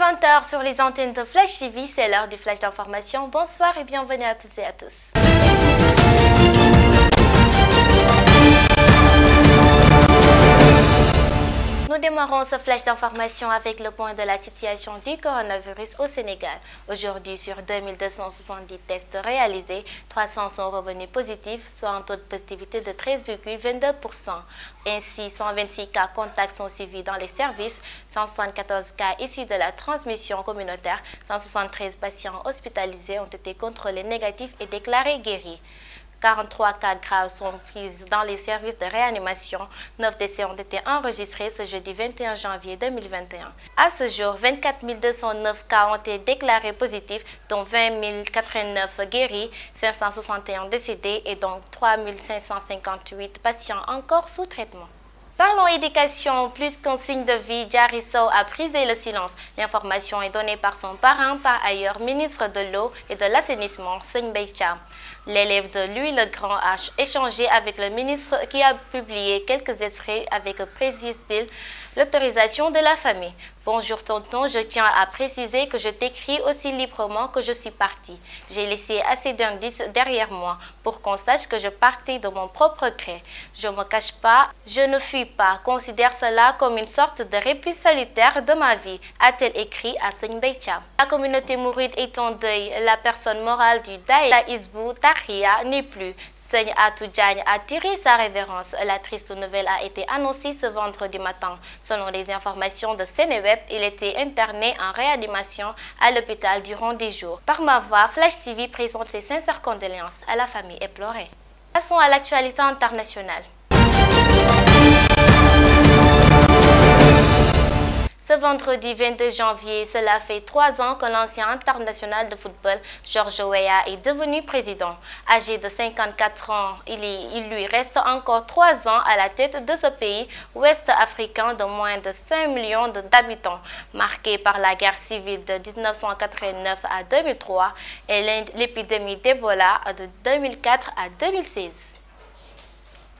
20 h sur les antennes de Flash TV, c'est l'heure du flash d'information. Bonsoir et bienvenue à toutes et à tous. Nous démarrons ce flash d'information avec le point de la situation du coronavirus au Sénégal. Aujourd'hui, sur 2270 tests réalisés, 300 sont revenus positifs, soit un taux de positivité de 13,22%. Ainsi, 126 cas contacts sont suivis dans les services, 174 cas issus de la transmission communautaire, 173 patients hospitalisés ont été contrôlés négatifs et déclarés guéris. 43 cas graves sont pris dans les services de réanimation. 9 décès ont été enregistrés ce jeudi 21 janvier 2021. À ce jour, 24 209 cas ont été déclarés positifs, dont 20 089 guéris, 561 décédés et donc 3 558 patients encore sous traitement. Parlons éducation, plus qu'un signe de vie, Diary Sow a brisé le silence. L'information est donnée par son parrain, par ailleurs ministre de l'eau et de l'assainissement, Serigne Mbaye Thiam. L'élève de Louis le Grand a échangé avec le ministre qui a publié quelques extraits avec précise-t-il l'autorisation de la famille. Bonjour tonton, je tiens à préciser que je t'écris aussi librement que je suis partie. J'ai laissé assez d'indices derrière moi pour qu'on sache que je partais de mon propre gré. Je ne me cache pas, je ne fuis pas. Considère cela comme une sorte de répit salutaire de ma vie, a-t-elle écrit à Serigne Mbaye Thiam. La communauté mouride est en deuil. La personne morale du Daïra Hizbut Tarqiyyah n'est plus. Serigne Atou Diagne a tiré sa révérence. La triste nouvelle a été annoncée ce vendredi matin. Selon les informations de Seneweb, il était interné en réanimation à l'hôpital durant 10 jours. Par ma voix, Flash TV présente ses sincères condoléances à la famille éplorée. Passons à l'actualité internationale. Ce vendredi 22 janvier, cela fait 3 ans que l'ancien international de football, George Weah, est devenu président. Âgé de 54 ans, il lui reste encore 3 ans à la tête de ce pays ouest-africain de moins de 5 millions d'habitants, marqué par la guerre civile de 1989 à 2003 et l'épidémie d'Ebola de 2004 à 2016.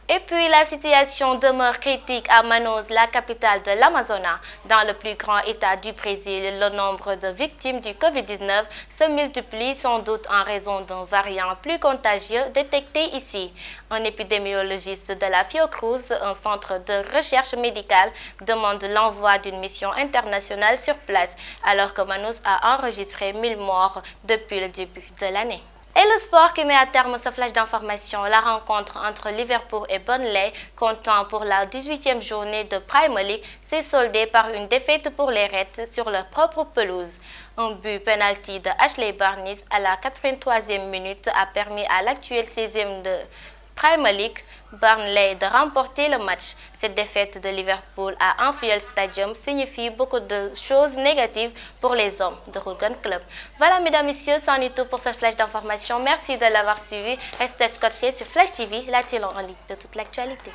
Et puis la situation demeure critique à Manaus, la capitale de l'Amazonas. Dans le plus grand état du Brésil, le nombre de victimes du Covid-19 se multiplie sans doute en raison d'un variant plus contagieux détecté ici. Un épidémiologiste de la Fiocruz, un centre de recherche médicale, demande l'envoi d'une mission internationale sur place, alors que Manaus a enregistré 1000 morts depuis le début de l'année. Et le sport qui met à terme ce flash d'information, la rencontre entre Liverpool et Burnley, comptant pour la 18e journée de Premier League, s'est soldée par une défaite pour les Reds sur leur propre pelouse. Un but penalty de Ashley Barnes à la 83e minute a permis à l'actuel 16e de Premier League, Burnley, de remporter le match. Cette défaite de Liverpool à Anfield Stadium signifie beaucoup de choses négatives pour les hommes de Jürgen Klopp. Voilà, mesdames, messieurs, c'en est tout pour ce flash d'information. Merci de l'avoir suivi. Restez scotchés sur Flash TV, la télé en ligne de toute l'actualité.